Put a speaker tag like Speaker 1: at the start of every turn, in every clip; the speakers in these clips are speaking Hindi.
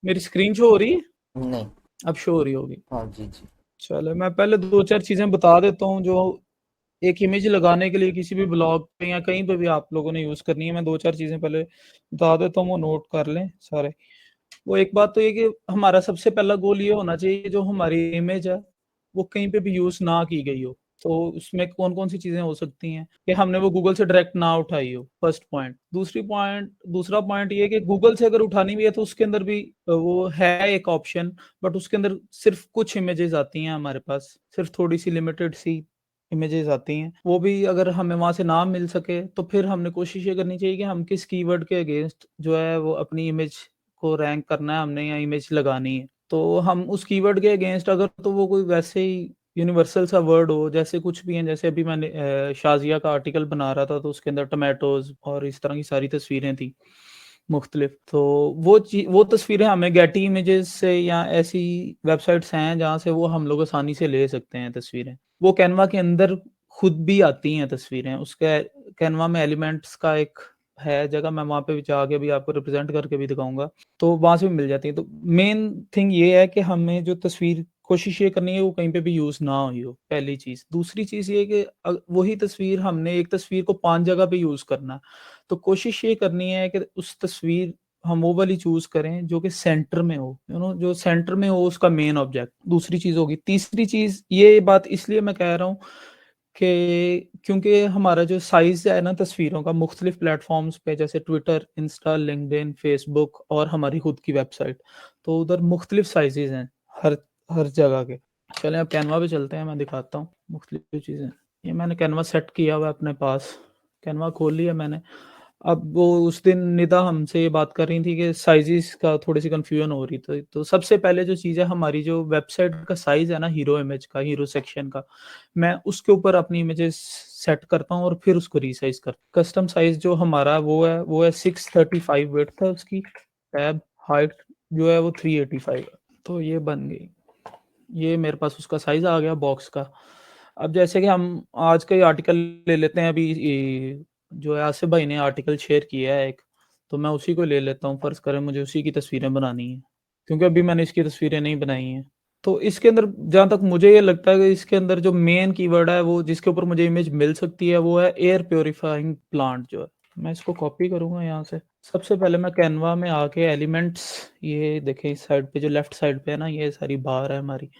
Speaker 1: मेरी स्क्रीन शो हो रही है?
Speaker 2: नहीं।
Speaker 1: अब शो हो रही होगी।
Speaker 2: हाँ जी जी।
Speaker 1: चलो मैं पहले दो चार चीजें बता देता हूँ जो एक इमेज लगाने के लिए किसी भी ब्लॉग पे या कहीं पे भी आप लोगों ने यूज करनी है। मैं दो चार चीजें पहले बता देता हूँ, वो नोट कर लें सारे। वो एक बात तो ये कि हमारा सबसे पहला गोल ये होना चाहिए जो हमारी इमेज है वो कहीं पे भी यूज ना की गई हो। तो उसमें कौन कौन सी चीजें हो सकती हैं कि हमने वो गूगल से डायरेक्ट ना उठाई हो, फर्स्ट पॉइंट। दूसरा पॉइंट ये है कि गूगल से अगर उठानी भी है तो उसके अंदर भी वो है एक ऑप्शन, बट उसके अंदर सिर्फ कुछ इमेजेस आती हैं हमारे पास, सिर्फ थोड़ी सी लिमिटेड सी इमेजेस आती हैं। वो भी अगर हमें वहां से ना मिल सके तो फिर हमने कोशिश ये करनी चाहिए कि हम किस कीवर्ड के अगेंस्ट जो है वो अपनी इमेज को रैंक करना है हमने या इमेज लगानी है। तो हम उस कीवर्ड के अगेंस्ट अगर तो वो कोई वैसे ही यूनिवर्सल सा वर्ड हो, जैसे कुछ भी है, जैसे अभी मैंने शाजिया का आर्टिकल बना रहा था तो उसके अंदर टमाटोज और इस तरह की सारी तस्वीरें थी मुख्तलिफ। तो वो तस्वीरें हमें गेटी इमेजेस से या ऐसी वेबसाइट्स हैं जहाँ से वो हम लोग आसानी से ले सकते हैं तस्वीरें। वो कैनवा के अंदर खुद भी आती हैं तस्वीरें, उसके कैनवा में एलिमेंट्स का एक है जगह, मैं वहां पे जाके भी आपको रिप्रेजेंट करके भी दिखाऊंगा, तो वहां से भी मिल जाती है। तो मेन थिंग ये है कि हमें जो तस्वीर कोशिश ये करनी है वो कहीं पे भी यूज ना हुई हो, पहली चीज। दूसरी चीज ये कि वही तस्वीर हमने एक तस्वीर को 5 जगह पे यूज करना है, तो कोशिश ये करनी है कि उस तस्वीर हम वो वाली चूज करें जो कि सेंटर में हो, जो सेंटर में हो उसका मेन ऑब्जेक्ट। दूसरी चीज होगी। तीसरी चीज, ये बात इसलिए मैं कह रहा हूँ कि क्योंकि हमारा जो साइज है ना तस्वीरों का मुख्तलिफ प्लेटफॉर्म्स पे, जैसे ट्विटर, इंस्टा, लिंक्डइन, फेसबुक और हमारी खुद की वेबसाइट, तो उधर मुख्तलिफ साइजेस हैं हर हर जगह के। चलें अब कैनवा पे चलते हैं, मैं दिखाता हूँ मुख्तलिफ चीज़ें। ये मैंने कैनवा सेट किया हुआ है अपने पास, कैनवा खोल लिया मैंने। अब वो उस दिन निदा हमसे ये बात कर रही थी कि साइजेस का थोड़ी सी कंफ्यूजन हो रही थी। तो सबसे पहले जो चीज़ है, हमारी जो वेबसाइट का साइज है ना, हीरो इमेज का, हीरो सेक्शन का, मैं उसके ऊपर अपनी इमेजेस सेट करता हूँ और फिर उसको रीसाइज करता हूँ। कस्टम साइज जो हमारा वो है 635 विड्थ है उसकी, टैब हाइट जो है वो 385 है। तो ये बन गई, ये मेरे पास उसका साइज आ गया बॉक्स का। अब जैसे कि हम आज का ही आर्टिकल ले लेते हैं, अभी जो है आसिफ भाई ने आर्टिकल शेयर किया है एक, तो मैं उसी को ले लेता हूँ। फर्ज करें मुझे उसी की तस्वीरें बनानी है, क्योंकि अभी मैंने इसकी तस्वीरें नहीं बनाई हैं। तो इसके अंदर जहाँ तक मुझे ये लगता है कि इसके अंदर जो मेन कीवर्ड है वो जिसके ऊपर मुझे इमेज मिल सकती है वो है एयर प्योरीफाइंग प्लांट जो है। मैं इसको कॉपी करूंगा यहाँ से। सबसे पहले मैं कैनवा में आके एलिमेंट्स, ये देखें इस साइड पे जो लेफ्ट साइड पे है ना, ये सारी बार है हमारी।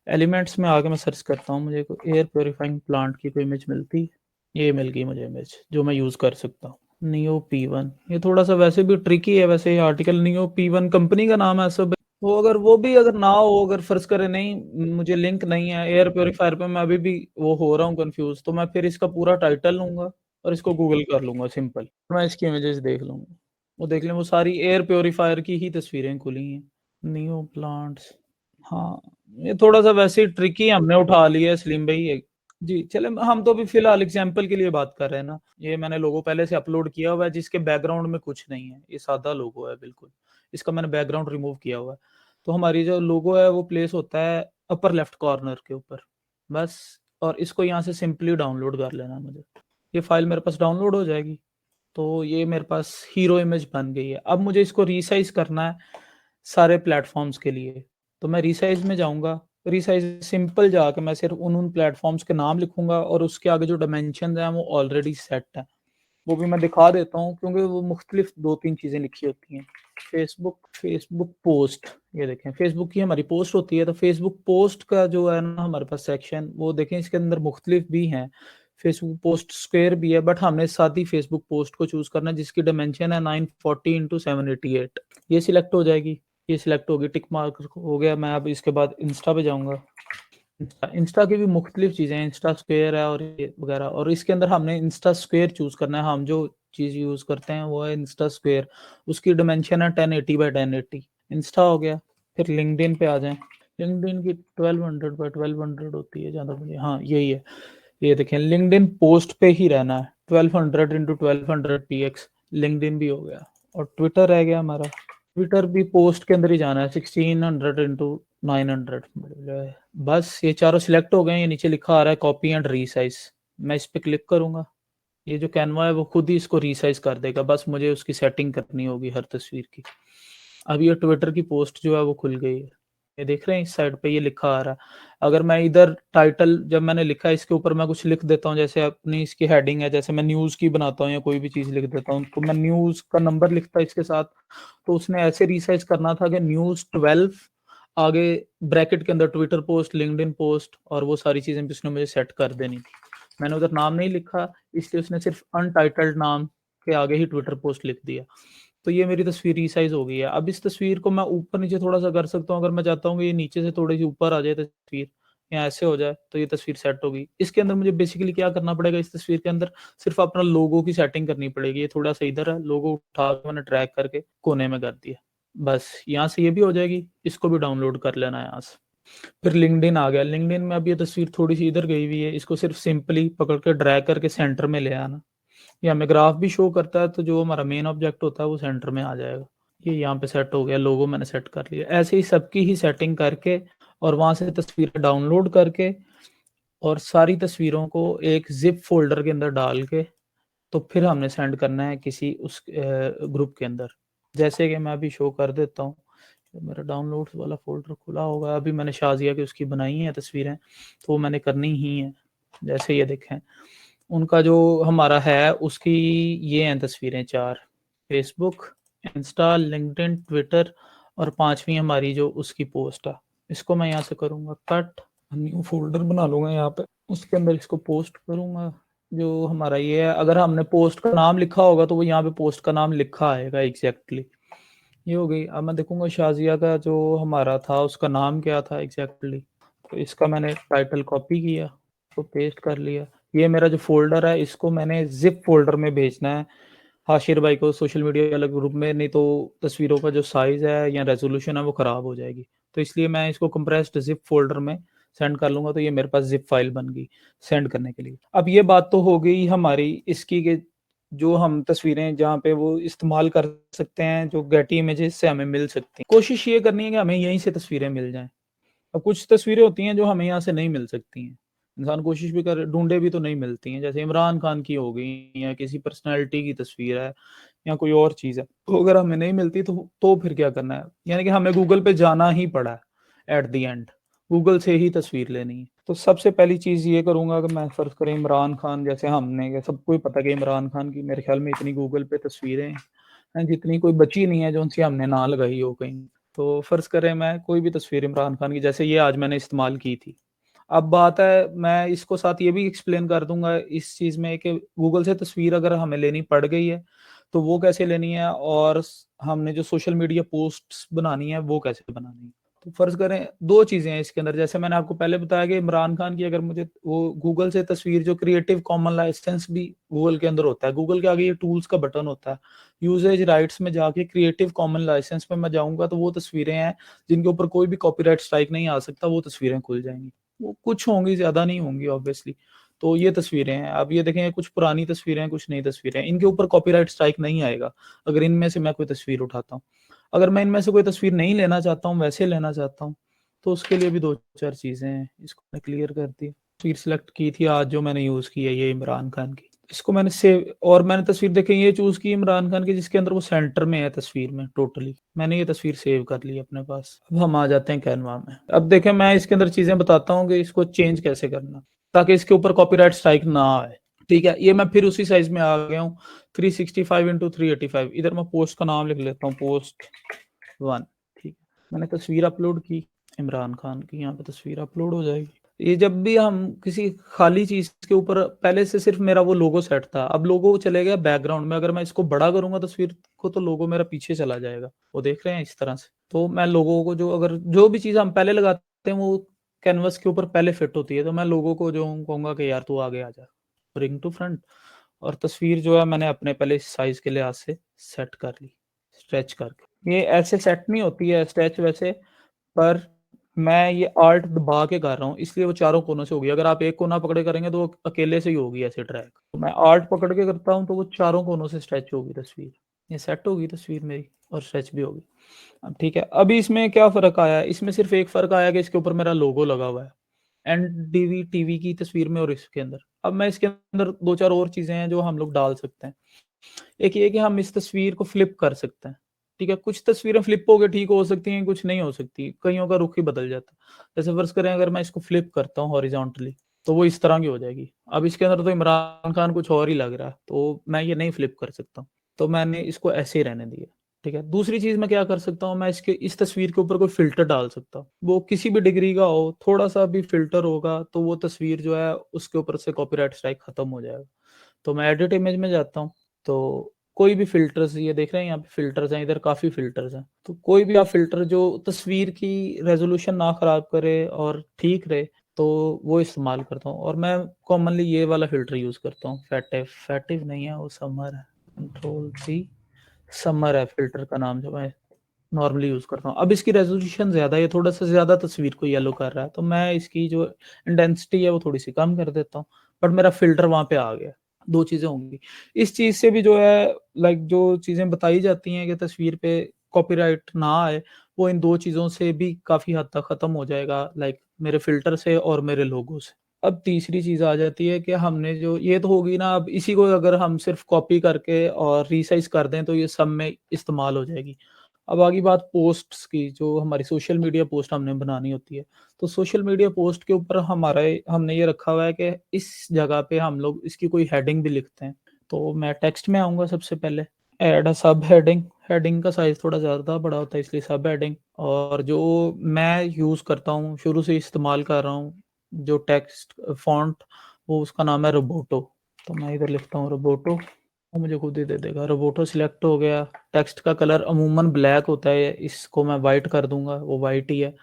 Speaker 1: एलिमेंट्स में आके मैं सर्च करता हूँ, मुझे कोई एयर प्योरीफाइंग प्लांट की कोई इमेज मिलती। ये मिल गई मुझे इमेज जो मैं यूज़ कर सकता हूँ। नियो P1, ये थोड़ा सा वैसे भी ट्रिकी है वैसे, ये आर्टिकल नियो P1 कंपनी का नाम है सब। वो भी अगर ना हो, अगर फर्ज करें नहीं मुझे लिंक नहीं है एयर प्योरीफायर पे, मैं अभी भी वो हो रहा हूँ कंफ्यूज, तो मैं फिर इसका पूरा टाइटल लूंगा और इसको गूगल कर लूंगा सिंपल, मैं इसकी इमेजेस देख लूंगा। वो देख लें, वो सारी एयर प्योरीफायर की ही तस्वीरें खुली हैं। नियो प्लांट्स, हाँ, ये थोड़ा सा वैसे ही ट्रिकी हमने उठा लिया है सलीम भाई जी। चले हम तो अभी फिलहाल एग्जाम्पल के लिए बात कर रहे हैं ना। ये मैंने लोगो पहले से अपलोड किया हुआ है जिसके बैकग्राउंड में कुछ नहीं है, ये सादा लोगो है बिल्कुल, इसका मैंने बैकग्राउंड रिमूव किया हुआ है। तो हमारी जो लोगो है वो प्लेस होता है अपर लेफ्ट कॉर्नर के ऊपर बस, और इसको यहाँ से सिंपली डाउनलोड कर लेना मुझे। ये फाइल मेरे पास डाउनलोड हो जाएगी। तो ये मेरे पास हीरो इमेज बन गई है। अब मुझे इसको रीसाइज करना है सारे प्लेटफॉर्म्स के लिए, तो मैं रीसाइज में जाऊंगा। रीसाइज सिंपल जाकर मैं सिर्फ उन प्लेटफॉर्म्स के नाम लिखूंगा और उसके आगे जो डायमेंशन है वो ऑलरेडी सेट है, वो भी मैं दिखा देता हूँ क्योंकि वो मुख्तलिफ 2-3 चीज़ें लिखी होती हैं। फेसबुक पोस्ट, ये देखें फेसबुक की हमारी पोस्ट होती है, तो फेसबुक पोस्ट का जो है ना हमारे पास सेक्शन, वो देखें इसके अंदर मुख्तलिफ भी हैं। फेसबुक पोस्ट स्क्वायर भी है, बट हमने साथ ही फेसबुक पोस्ट को चूज करना है जिसकी डायमेंशन है 940x788। ये सिलेक्ट हो जाएगी, ये सिलेक्ट होगी, टिक मार्क हो गया। मैं अब इसके बाद इंस्टा पे जाऊंगा। इंस्टा की भी मुख्तलिफ चीज़ें हैं, इंस्टा स्क्वायर है और ये वगैरह, और इसके अंदर हमने इंस्टा स्क्वायर चूज करना है। हम जो चीज़ यूज़ करते हैं वो है इंस्टा स्क्वायर, उसकी डिमेंशन है 1080x1080। इंस्टा हो गया। फिर लिंक्डइन पे आ जाएं। लिंक्डइन की 1200x1200 होती है ज़्यादा मुझे, हाँ यही है। ये देखें लिंक्डइन पोस्ट पे ही रहना है, 1200x1200 px, लिंक्डइन भी हो गया। और ट्विटर रह गया हमारा, ट्विटर भी पोस्ट के अंदर ही जाना है, 1600x900। बस ये चारों सिलेक्ट हो गए। ये नीचे लिखा आ रहा है कॉपी एंड रीसाइज, मैं इस पर क्लिक करूंगा। ये जो कैनवा है वो खुद ही इसको रीसाइज कर देगा, बस मुझे उसकी सेटिंग करनी होगी हर तस्वीर की। अब ये ट्विटर की पोस्ट जो है वो खुल गई है। ये देख रहे हैं इस साइड पे ये लिखा आ रहा है। अगर मैं इधर टाइटल जब मैंने लिखा है इसके ऊपर मैं कुछ लिख देता हूँ, जैसे अपनी इसकी हेडिंग है, जैसे मैं न्यूज़ की बनाता हूँ या कोई भी चीज़ लिख देता हूँ, तो मैं न्यूज़ का नंबर लिखता इसके साथ, तो उसने ऐसे रिसर्च करना था कि न्यूज़ 12 आगे ब्रैकेट के अंदर ट्विटर पोस्ट, लिंक्डइन पोस्ट और वो सारी चीज़ें भी उसने मुझे सेट कर देनी थी। मैंने उधर नाम नहीं लिखा, इसलिए उसने सिर्फ अनटाइटल्ड नाम के आगे ही ट्विटर पोस्ट लिख दिया। तो ये मेरी तस्वीर रीसाइज़ हो गई है। अब इस तस्वीर को मैं ऊपर-नीचे थोड़ा-सा कर सकता हूँ, अगर मैं चाहता हूँ कि ये नीचे से थोड़ी-सी ऊपर आ जाए तस्वीर या ऐसे हो जाए, तो ये तस्वीर सेट हो गई। इसके अंदर मुझे बेसिकली क्या करना पड़ेगा, इस तस्वीर के अंदर सिर्फ़ अपना लोगो की सेटिंग करनी पड़ेगी। ये थोड़ा-सा इधर है, लोगो उठा के मैंने ड्रैग करके कोने में कर दिया। बस यहाँ से ये भी हो जाएगी, इसको भी डाउनलोड कर लेना है यहाँ से। फिर लिंक्डइन आ गया, लिंक्डइन में अब ये तस्वीर थोड़ी-सी इधर गई हुई है, इसको सिर्फ़ सिंपली पकड़ के ड्रैग करके सेंटर में ले आना। ये हमें ग्राफ भी शो करता है, तो जो हमारा मेन ऑब्जेक्ट होता है वो सेंटर में आ जाएगा। ये यहाँ पे सेट हो गया, लोगो मैंने सेट कर लिया। ऐसे ही सबकी ही सेटिंग करके और वहाँ से तस्वीरें डाउनलोड करके और सारी तस्वीरों को एक ज़िप फ़ोल्डर के अंदर डाल के, तो फिर हमने सेंड करना है किसी उस ग्रुप के अंदर। जैसे कि मैं अभी शो कर देता हूँ, मेरा डाउनलोड्स वाला फ़ोल्डर खुला होगा, अभी मैंने शाज़िया की उसकी बनाई हैं तस्वीरें, तो वो मैंने करनी ही हैं। जैसे ये देखें, उनका जो हमारा है उसकी ये हैं तस्वीरें 4, फ़ेसबुक, इंस्टा, लिंक्डइन, ट्विटर और 5वीं हमारी जो उसकी पोस्ट है। इसको मैं यहाँ से करूँगा कट, न्यू फ़ोल्डर बना लूँगा यहाँ पे, उसके अंदर इसको पोस्ट करूँगा। जो हमारा ये है, अगर हमने पोस्ट का नाम लिखा होगा तो वो यहाँ पे पोस्ट का नाम लिखा आएगा एग्ज़ैक्टली। ये हो गई। अब मैं देखूँगा शाज़िया का जो हमारा था उसका नाम क्या था एग्ज़ैक्टली, तो इसका मैंने टाइटल कॉपी किया, इसको पेस्ट कर लिया। ये मेरा जो फ़ोल्डर है इसको मैंने ज़िप फ़ोल्डर में भेजना है हाशिर भाई को सोशल मीडिया वाले ग्रुप में, नहीं तो तस्वीरों का जो साइज़ है या रेज़ोल्यूशन है वो ख़राब हो जाएगी। तो इसलिए मैं इसको कंप्रेस्ड ज़िप फ़ोल्डर में सेंड कर लूँगा, तो ये मेरे पास ज़िप फ़ाइल बन गई सेंड करने के लिए। अब ये बात तो हो गई हमारी इसकी कि जो हम तस्वीरें जहाँ पे वो इस्तेमाल कर सकते हैं, जो गेटी इमेजेस से हमें मिल सकती हैं। कोशिश ये करनी है कि हमें यहीं से तस्वीरें मिल जाएँ। अब कुछ तस्वीरें होती हैं जो हमें यहाँ से नहीं मिल सकती हैं। इंसान कोशिश भी करे, ढूँढे भी तो नहीं मिलती हैं। जैसे इमरान खान की हो गई या किसी पर्सनैलिटी की तस्वीर है या कोई और चीज़ है। तो अगर हमें नहीं मिलती तो फिर क्या करना है? यानी कि हमें गूगल पे जाना ही पड़ा है एट द एंड। गूगल से ही तस्वीर लेनी है। तो सबसे पहली चीज़ ये करूँगा कि मैं फ़र्ज़ करें इमरान खान, जैसे हमने सबको ही पता है कि इमरान खान की मेरे ख़्याल में इतनी गूगल पे तस्वीरें हैं, जितनी कोई बची नहीं है जो उनसे हमने ना लगाई हो कहीं। तो फ़र्ज़ करें मैं कोई भी तस्वीर इमरान खान की, जैसे ये आज मैंने इस्तेमाल की थी। अब बात है, मैं इसको साथ ये भी एक्सप्लेन कर दूँगा इस चीज़ में कि गूगल से तस्वीर अगर हमें लेनी पड़ गई है, तो वो कैसे लेनी है और हमने जो सोशल मीडिया पोस्ट्स बनानी है, वो कैसे बनानी है। तो फ़र्ज़ करें 2 चीज़ें हैं इसके अंदर, जैसे मैंने आपको पहले बताया कि इमरान खान की अगर मुझे वो गूगल से तस्वीर, जो क्रिएटिव कॉमन लाइसेंस भी गूगल के अंदर होता है, गूगल के आगे ये टूल्स का बटन होता है। यूसेज राइट्स में जाके क्रिएटिव कॉमन लाइसेंस पे मैं जाऊँगा, तो वो तस्वीरें हैं जिनके ऊपर कोई भी कॉपीराइट स्ट्राइक नहीं आ सकता, वो तस्वीरें खुल जाएँगी। वो कुछ होंगी, ज़्यादा नहीं होंगी ऑब्वियसली। तो ये तस्वीरें हैं। अब ये देखें, कुछ पुरानी तस्वीरें हैं, कुछ नई तस्वीरें हैं। इनके ऊपर कॉपीराइट स्ट्राइक नहीं आएगा, अगर इनमें से मैं कोई तस्वीर उठाता हूँ। अगर मैं इनमें से कोई तस्वीर नहीं लेना चाहता हूँ, वैसे लेना चाहता हूँ, तो उसके लिए भी 2-4 चीज़ें हैं। इसको मैंने क्लियर कर दी। तस्वीर सिलेक्ट की थी आज जो मैंने यूज़ की है, ये इमरान खान की। इसको मैंने सेव, और मैंने तस्वीर देखें ये चूज़ की इमरान खान की जिसके अंदर वो सेंटर में है तस्वीर में टोटली। मैंने ये तस्वीर सेव कर ली अपने पास। अब हम आ जाते हैं कैनवा में। अब देखें, मैं इसके अंदर चीज़ें बताता हूँ कि इसको चेंज कैसे करना, ताकि इसके ऊपर कॉपीराइट स्ट्राइक ना आए। ठीक है, ये मैं फिर उसी साइज़ में आ गया हूँ, 365 इंटू 385। इधर मैं पोस्ट का नाम लिख लेता हूँ, पोस्ट 1। ठीक है, मैंने तस्वीर अपलोड की इमरान खान की, यहाँ पे तस्वीर अपलोड हो जाएगी। ये जब भी हम किसी खाली चीज़ के ऊपर, पहले से सिर्फ़ मेरा वो लोगो सेट था, अब लोगो चले गया बैकग्राउंड में। अगर मैं इसको बड़ा करूँगा तस्वीर को, तो लोगो मेरा पीछे चला जाएगा। वो देख रहे हैं इस तरह से। तो मैं लोगो को, जो अगर जो भी चीज़ हम पहले लगाते हैं वो कैनवास के ऊपर पहले फिट होती है, तो मैं लोगो को जो कहूँगा कि यार तू आगे आ जा, ब्रिंग टू फ्रंट। और तस्वीर जो है मैंने अपने पहले साइज़ के लिहाज़ से सेट कर ली, स्ट्रेच करके। ये ऐसे सेट नहीं होती है स्ट्रेच वैसे, पर मैं ये आल्ट दबा के कर रहा हूँ, इसलिए वो चारों कोनों से होगी। अगर आप एक कोना पकड़े करेंगे तो वो अकेले से ही होगी ऐसे ट्रैक। तो मैं आल्ट पकड़ के करता हूँ तो वो चारों कोनों से स्ट्रेच होगी तस्वीर। ये सेट होगी तस्वीर मेरी और स्ट्रेच भी होगी। अब ठीक है, अभी इसमें क्या फ़र्क आया है? इसमें सिर्फ़ एक फ़र्क आया कि इसके ऊपर मेरा लोगो लगा हुआ है। एनडीवी टीवी की तस्वीर में और इसके अंदर। अब मैं इसके अंदर 2-4 और चीज़ें हैं जो हम लोग डाल सकते हैं। एक ये कि हम इस तस्वीर को फ्लिप कर सकते हैं। ठीक है? कुछ तस्वीरें फ्लिप होके ठीक हो सकती हैं, कुछ नहीं हो सकती, कइयों का रुख ही बदल जाता है। जैसे फ़र्ज़ करें अगर मैं इसको फ्लिप करता हूँ हॉरिज़ॉन्टली तो वो इस तरह की हो जाएगी। अब इसके अंदर तो इमरान खान कुछ और ही लग रहा है, तो मैं ये नहीं फ्लिप कर सकता हूँ। तो मैंने इसको ऐसे ही रहने दिया, ठीक है? दूसरी चीज़ मैं क्या कर सकता हूँ, मैं इसके इस तस्वीर के ऊपर कोई फ़िल्टर डाल सकता हूँ। वो किसी भी डिग्री का हो, थोड़ा-सा भी फ़िल्टर होगा तो वो तस्वीर जो है उसके ऊपर से कॉपीराइट स्ट्राइक खत्म हो जाएगा। तो मैं एडिट इमेज में जाता हूँ, तो कोई भी फ़िल्टर्स ये देख रहे हैं यहाँ पे फ़िल्टर्स हैं, इधर काफ़ी फ़िल्टर्स हैं। तो कोई भी आप फ़िल्टर जो तस्वीर की रेज़ोल्यूशन ना ख़राब करे और ठीक रहे, तो वो इस्तेमाल करता हूँ और मैं कॉमनली ये वाला फ़िल्टर यूज़ करता हूँ, फैटिव नहीं है, वो समर है। कंट्रोल सी समर है फ़िल्टर का नाम जो मैं नॉर्मली यूज़ करता हूँ। अब इसकी रेज़ोल्यूशन ज़्यादा है, ये थोड़ा-सा ज़्यादा तस्वीर को येलो कर रहा है, तो मैं इसकी जो इंटेंसिटी है वो थोड़ी-सी कम कर देता हूँ, बट मेरा फ़िल्टर वहाँ पे आ गया। 2 चीज़ें होंगी। इस चीज़ से भी जो है लाइक जो चीज़ें बताई जाती हैं कि तस्वीर पे कॉपीराइट ना आए, वो इन 2 चीज़ों से भी काफ़ी हद तक ख़त्म हो जाएगा, लाइक मेरे फ़िल्टर से और मेरे लोगो से। अब तीसरी चीज़ आ जाती है कि हमने जो ये तो होगी ना, अब इसी को अगर हम सिर्फ़ कॉपी करके और रीसाइज़ कर दें, तो ये सब में इस्तेमाल हो जाएगी। अब आ गई बात पोस्ट्स की, जो हमारी सोशल मीडिया पोस्ट हमने बनानी होती है। तो सोशल मीडिया पोस्ट के ऊपर हमने ये रखा हुआ है कि इस जगह पे हम लोग इसकी कोई हेडिंग भी लिखते हैं। तो मैं टेक्स्ट में आऊँगा सबसे पहले, ऐड अ सब हेडिंग, हेडिंग का साइज़ थोड़ा ज़्यादा बड़ा होता है इसलिए सब हेडिंग, और जो मैं यूज़ करता हूँ, शुरू से इस्तेमाल कर रहा हूँ, जो टेक्स्ट फ़ॉन्ट वो उसका नाम है रोबोटो। तो मैं इधर लिखता हूँ रोबोटो, वो मुझे खुद ही दे देगा। रोबोटो सिलेक्ट हो गया। टेक्स्ट का कलर अमूमन ब्लैक होता है, इसको मैं व्हाइट कर दूँगा, वो व्हाइट ही है।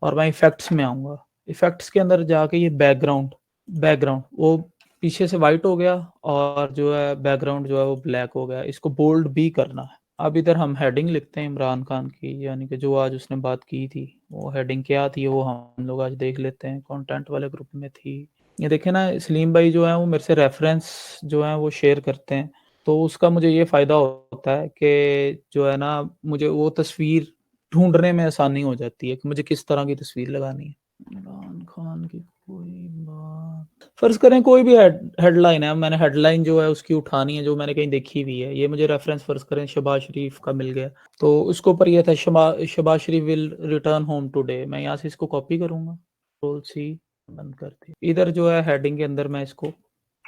Speaker 1: और मैं इफ़ेक्ट्स में आऊँगा। इफ़ेक्ट्स के अंदर जाके ये बैकग्राउंड बैकग्राउंड वो पीछे से व्हाइट हो गया और जो है बैकग्राउंड जो है वो ब्लैक हो गया। इसको बोल्ड भी करना है। अब इधर हम हेडिंग लिखते हैं इमरान खान की, यानी कि जो आज उसने बात की थी, वो हेडिंग क्या थी वो हम लोग आज देख लेते हैं, कंटेंट वाले ग्रुप में थी। ये देखिए ना, सलीम भाई जो हैं वो मेरे से रेफ़रेंस जो है वो शेयर करते हैं। तो उसका मुझे ये फ़ायदा होता है कि जो है ना, मुझे वो तस्वीर ढूँढने में आसानी हो जाती है कि मुझे किस तरह की तस्वीर लगानी है। इमरान खान की कोई बात, फ़र्ज़ करें कोई भी हेडलाइन है, मैंने हेडलाइन जो है उसकी उठानी है जो मैंने कहीं देखी हुई है। ये मुझे रेफ़रेंस फ़र्ज़ करें शहबाज़ शरीफ़ का मिल गया, तो उसके ऊपर ये था शहबाज़ शरीफ़ विल रिटर्न होम टुडे। मैं यहाँ से इसको कॉपी करूँगा, कंट्रोल सी, बंद कर दी। इधर जो है हेडिंग के अंदर मैं इसको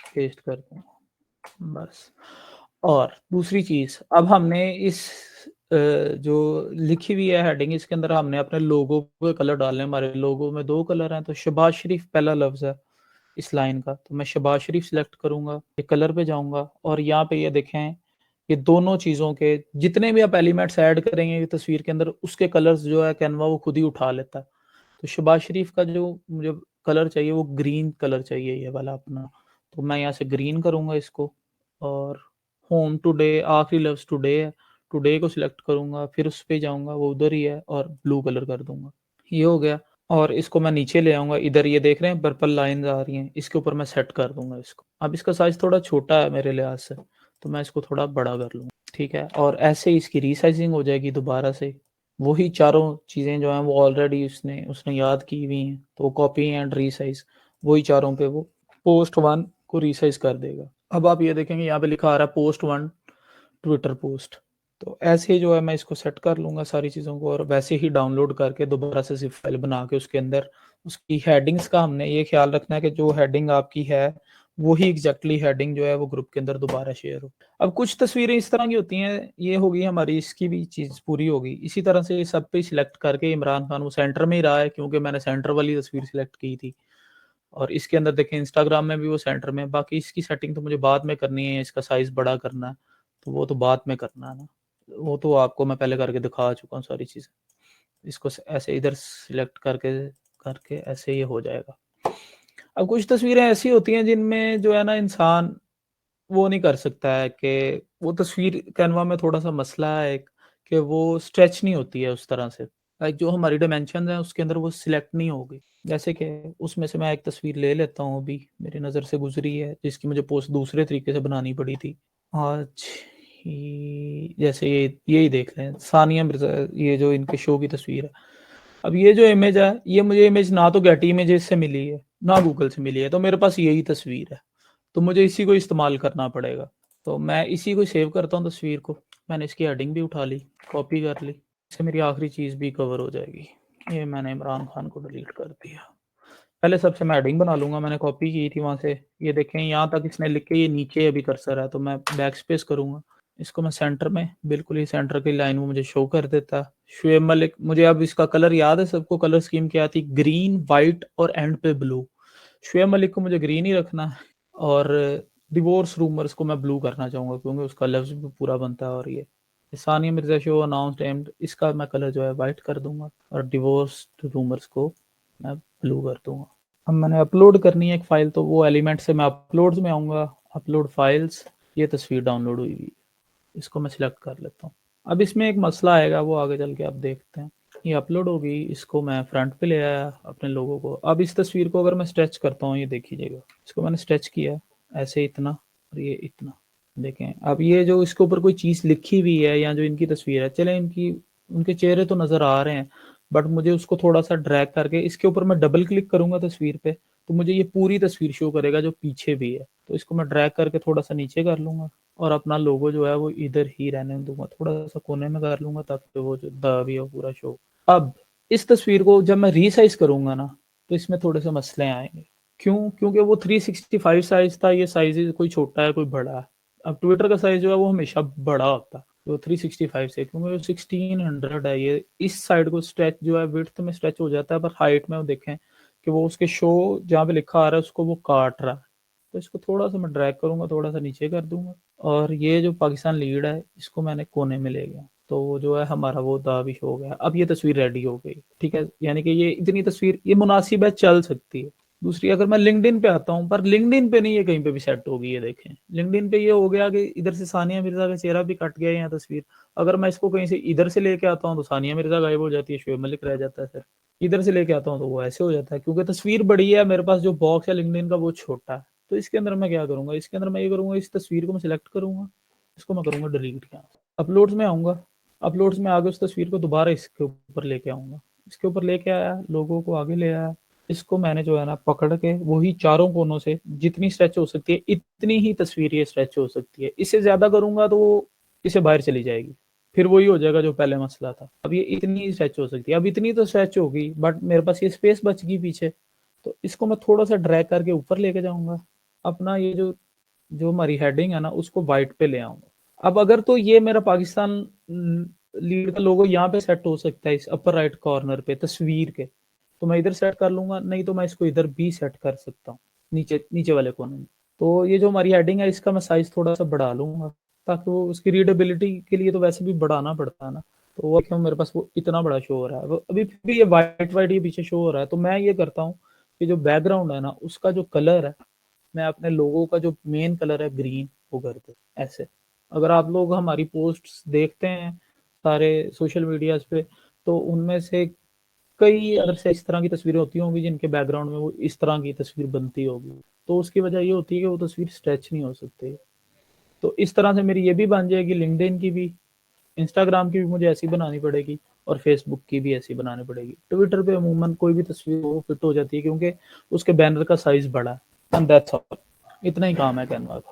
Speaker 1: पेस्ट कर दूँगा, बस। और दूसरी चीज़, अब हमने इस जो लिखी हुई है हेडिंग, इसके अंदर हमने अपने लोगो के कलर डालने हैं। हमारे लोगो में 2 कलर हैं, तो शहबाज़ शरीफ़ पहला लफ्ज़ है इस लाइन का, तो मैं शहबाज़ शरीफ़ सिलेक्ट करूँगा, ये कलर पे जाऊँगा और यहाँ पे ये देखें, ये दोनों चीज़ों के जितने भी आप एलिमेंट्स ऐड करेंगे तस्वीर के अंदर, उसके कलर्स जो है कैनवा वो खुद ही उठा लेता है। तो शहबाज़ शरीफ़ का जो मुझे कलर चाहिए वो ग्रीन कलर चाहिए, ये वाला अपना। तो मैं यहाँ से ग्रीन करूँगा इसको, और होम टुडे आखिरी लफ्ज़ टुडे है, टुडे को सिलेक्ट करूँगा, फिर उस पे जाऊँगा, वो उधर ही है, और ब्लू कलर कर दूँगा। ये हो गया, और इसको मैं नीचे ले आऊँगा, इधर ये देख रहे हैं पर्पल लाइन्स आ रही हैं, इसके ऊपर मैं सेट कर दूँगा इसको। अब इसका साइज़ थोड़ा छोटा है मेरे लिहाज़ से, तो मैं इसको थोड़ा बड़ा कर लूँगा, ठीक है? और ऐसे ही इसकी रीसाइज़िंग हो जाएगी दोबारा से। वही चारों चीज़ें जो हैं वो ऑलरेडी उसने उसने याद की हुई हैं, तो कॉपी एंड रीसाइज़ वही चारों पे वो पोस्ट 1 को रीसाइज़ कर देगा। अब आप ये देखेंगे यहाँ पे लिखा आ रहा है पोस्ट 1 ट्विटर पोस्ट। तो ऐसे ही जो है मैं इसको सेट कर लूँगा सारी चीज़ों को, और वैसे ही डाउनलोड करके दोबारा से ज़िप फ़ाइल बना के उसके अंदर उसकी हेडिंग्स का हमने ये ख़्याल रखना है कि जो हेडिंग आपकी है, वही एग्ज़ैक्टली हेडिंग जो है वो ग्रुप के अंदर दोबारा शेयर हो। अब कुछ तस्वीरें इस तरह की होती हैं, ये हो गई हमारी इसकी भी चीज़ पूरी हो गई। इसी तरह से सब पे सिलेक्ट करके इमरान खान वो सेंटर में ही रहा है, क्योंकि मैंने सेंटर वाली तस्वीर सिलेक्ट की थी। और इसके अंदर देखें इंस्टाग्राम में भी वो सेंटर में है, बाकी इसकी सेटिंग तो मुझे बाद में करनी है, इसका साइज़ बड़ा करना है, तो वो तो बाद में करना है ना। वो तो आपको मैं पहले करके दिखा चुका हूँ सारी चीज़ें। इसको ऐसे इधर सिलेक्ट करके करके ऐसे ये हो जाएगा। अब कुछ तस्वीरें ऐसी होती हैं जिनमें जो है ना, इंसान वो नहीं कर सकता है कि वो तस्वीर कैनवा में थोड़ा-सा मसला है एक, कि वो स्ट्रेच नहीं होती है उस तरह से। लाइक जो हमारी डायमेंशंस हैं उसके अंदर वो सिलेक्ट नहीं होगी। जैसे कि उसमें से मैं एक तस्वीर ले लेता हूँ, अभी मेरी नज़र से गुज़री है, जिसकी मुझे पोस्ट दूसरे तरीके से बनानी पड़ी थी। आज ही जैसे ये ही देख लें, सानिया मिर्ज़ा, ये जो इनके शो की तस्वीर है। अब ये जो इमेज है, ये मुझे इमेज ना तो गेटी इमेजेस से मिली है, ना गूगल से मिली है, तो मेरे पास यही तस्वीर है। तो मुझे इसी को इस्तेमाल करना पड़ेगा। तो मैं इसी को सेव करता हूँ तस्वीर को। मैंने इसकी हेडिंग भी उठा ली, कॉपी कर ली। इससे मेरी आखिरी चीज़ भी कवर हो जाएगी। ये मैंने इमरान खान को डिलीट कर दिया। पहले सबसे मैं हेडिंग बना लूँगा, मैंने कॉपी की थी वहाँ से। ये देखें यहाँ तक इसने लिख के ये नीचे अभी कर्सर है, तो मैं बैक स्पेस करूँगा। इसको मैं सेंटर में, बिल्कुल ही सेंटर की लाइन वो मुझे शो कर देता है। शुएब मलिक, मुझे अब इसका कलर याद है सबको, कलर स्कीम क्या थी? ग्रीन, व्हाइट और एंड पे ब्लू। शुएब मलिक को मुझे ग्रीन ही रखना है और डिवोर्स रूमर्स को मैं ब्लू करना चाहूँगा क्योंकि उसका लफ्ज़ भी पूरा बनता है। और ये Sania Mirza show announced and, इसका मैं कलर जो है व्हाइट कर दूँगा और डिवोर्स रूमर्स को मैं ब्लू कर दूँगा। अब मैंने अपलोड करनी है एक फ़ाइल, तो वो एलिमेंट से मैं अपलोड्स में आऊँगा, अपलोड फाइल्स, ये तस्वीर डाउनलोड हुई हुई है, इसको मैं सिलेक्ट कर लेता हूँ। अब इसमें एक मसला आएगा, वो आगे चल के आप देखते हैं। ये अपलोड हो गई, इसको मैं फ्रंट पे ले आया अपने लोगों को। अब इस तस्वीर को अगर मैं स्ट्रेच करता हूँ, ये देखिएगा, इसको मैंने स्ट्रेच किया ऐसे इतना और ये इतना, देखें। अब ये जो इसके ऊपर कोई चीज़ लिखी हुई है या जो इनकी तस्वीर है, चले इनकी उनके चेहरे तो नज़र आ रहे हैं, बट मुझे उसको थोड़ा सा ड्रैग करके इसके ऊपर मैं डबल क्लिक करूंगा तस्वीर पे, तो मुझे ये पूरी तस्वीर शो करेगा जो पीछे भी है। तो इसको मैं ड्रैग करके थोड़ा सा नीचे कर लूंगा और अपना लोगो जो है वो इधर ही रहने दूंगा, थोड़ा सा कोने में कर लूंगा ताकि वो जो द भी है पूरा शो। अब इस तस्वीर को जब मैं रीसाइज करूंगा ना, तो इसमें थोड़े से मसले आएंगे। क्यों? क्योंकि वो 365 साइज था, ये साइज कोई छोटा है कोई बड़ा है। अब ट्विटर का साइज जो है वो हमेशा बड़ा होता है, तो 365 से, क्योंकि वो 1600 है, ये इस साइड को स्ट्रेच जो है विड्थ में स्ट्रेच हो जाता है, पर हाइट में वो देखें कि वो उसके शो जहाँ पे लिखा आ रहा है उसको वो काट रहा है। तो इसको थोड़ा सा मैं ड्रैग करूंगा, थोड़ा सा नीचे कर दूंगा और ये जो पाकिस्तान लीड है इसको मैंने कोने में ले गया, तो वो जो है हमारा वो दाविश हो गया। अब ये तस्वीर रेडी हो गई, ठीक है, यानी कि ये इतनी तस्वीर ये मुनासिब है, चल सकती है। दूसरी, अगर मैं लिंक्डइन पे आता हूँ, पर लिंक्डइन पे नहीं, ये कहीं पे भी सेट होगी। ये देखें, लिंक्डइन पे ये हो गया कि इधर से सानिया मिर्जा का चेहरा भी कट गया यहाँ तस्वीर। अगर मैं इसको कहीं से इधर से लेके आता हूँ तो सानिया मिर्जा गायब हो जाती है, शुएब मलिक रह जाता है। फिर इधर से लेके आता हूँ तो वो ऐसे हो जाता है, क्योंकि तस्वीर बड़ी है, मेरे पास जो बॉक्स है लिंक्डइन का वो छोटा है। तो इसके अंदर मैं क्या करूंगा, इसके अंदर मैं ये करूंगा, इस तस्वीर को मैं सिलेक्ट करूंगा, इसको मैं करूंगा डिलीट। यहाँ अपलोड्स में आऊंगा, अपलोड्स में आगे उस तस्वीर को दोबारा इसके ऊपर लेके आऊंगा, इसके ऊपर लेके आया, लोगों को आगे ले आया, इसको मैंने जो है ना पकड़ के वही चारों कोनों से जितनी स्ट्रेच हो सकती है इतनी ही तस्वीर ये स्ट्रेच हो सकती है। इससे ज्यादा करूंगा तो वो इसे बाहर चली जाएगी, फिर वही हो जाएगा जो पहले मसला था। अब ये इतनी ही स्ट्रेच हो सकती है, अब इतनी तो स्ट्रेच होगी, बट मेरे पास ये स्पेस बच गई पीछे, तो इसको मैं थोड़ा सा ड्रैग करके ऊपर लेके जाऊंगा। अपना ये जो जो हमारी हेडिंग है ना उसको व्हाइट पे ले आऊंगा। अब अगर तो ये मेरा पाकिस्तान लीड का लोगो यहाँ पे सेट हो सकता है इस अपर राइट कॉर्नर पे तस्वीर के, तो मैं इधर सेट कर लूंगा, नहीं तो मैं इसको इधर भी सेट कर सकता हूँ, नीचे नीचे वाले कोने में। तो ये जो हमारी हेडिंग है इसका मैं साइज थोड़ा सा बढ़ा लूंगा, ताकि वो उसकी रीडेबिलिटी के लिए तो वैसे भी बढ़ाना पड़ता है ना। तो वो क्यों मेरे पास वो इतना बड़ा शो हो रहा है, अभी भी ये वाइट वाइट ये पीछे शो हो रहा है। तो मैं ये करता हूँ कि जो बैकग्राउंड है ना उसका जो कलर है, मैं अपने लोगों का जो मेन कलर है ग्रीन वो कर दे ऐसे। अगर आप लोग हमारी पोस्ट्स देखते हैं सारे सोशल मीडियाज पे, तो उनमें से कई अगर से इस तरह की तस्वीरें होती होंगी जिनके बैकग्राउंड में वो इस तरह की तस्वीर बनती होगी, तो उसकी वजह ये होती है कि वो तस्वीर स्ट्रेच नहीं हो सकती। तो इस तरह से मेरी ये भी बन जाएगी, लिंक्डइन की भी, इंस्टाग्राम की भी मुझे ऐसी बनानी पड़ेगी और फेसबुक की भी ऐसी बनानी पड़ेगी। ट्विटर पे अमूमन कोई भी तस्वीर वो फिट हो जाती है क्योंकि उसके बैनर का साइज बड़ा है। एंड दैट्स ऑल, इतना ही काम है कैनवा का।